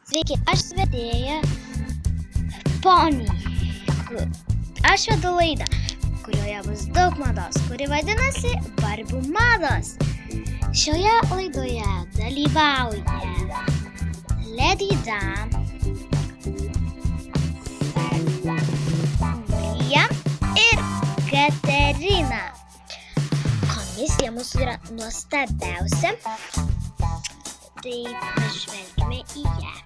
Sveiki, aš vedėja Pony. Aš vedu laidą, kurioje bus daug mados, kuri vadinasi Barbių mados. Šioje laidoje dalyvauja Lady Dam, William ir Katerina. Komisija mūsų yra nuostabiausia, tai pažvelgime į ją.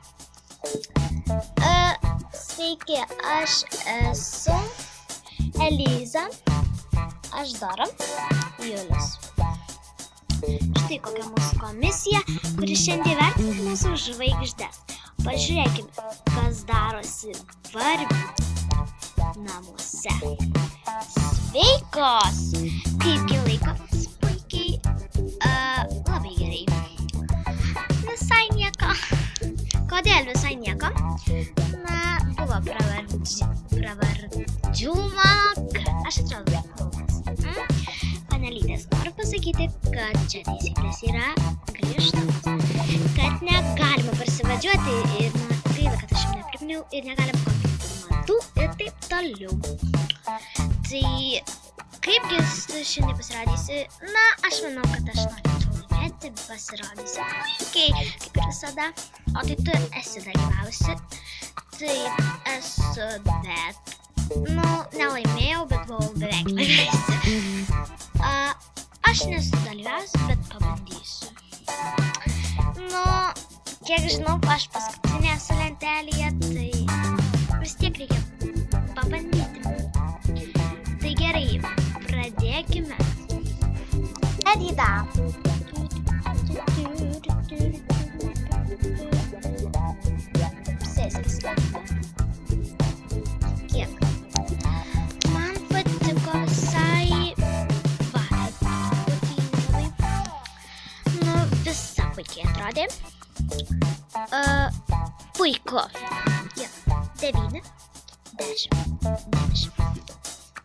Sveiki, aš esu Eliza, aš Dora, Julius. Štai kokia mūsų komisija, kuri šiandien vertina mūsų žvaigždes. Pažiūrėkime, kas darosi Barbių namuose. Sveikos! Kaipgi laikomės? Puikiai. Labai gerai. Visai nieko. Kodėl visai nieko? Na, buvo pravardžių mano, aš atrodo filmas. Panelytės, noriu pasakyti, kad čia taisyklės yra griežtos. Kad negalima parsivadžiuoti ir gaila, kad aš jums nepriminiau ir negalima konfliktų madų ir taip toliau. Tai kaipgi šiandien pasirodysi? Na, aš manau, kad aš norėčiau laimėti, pasirodysi puikiai, kaip ir visada. O tai tu esi dalyvausi? Taip, esu, bet, nelaimėjau, bet buvau beveik laimėjusi. Aš nesu dalyvausi, bet pabandysiu. Kiek žinau, aš paskutinė esu lentelėje, tai vis tiek reikia pabandyti. Tai gerai, pradėkime. Edida. Sėskis. Kiek? Man patiko visai visa puikiai atrodė. Puiku. 9, 10.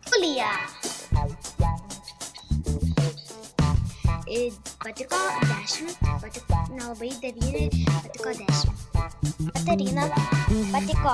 Julija. Patiko 10, patiko nelabai 9, patiko 10. Katerina, patiko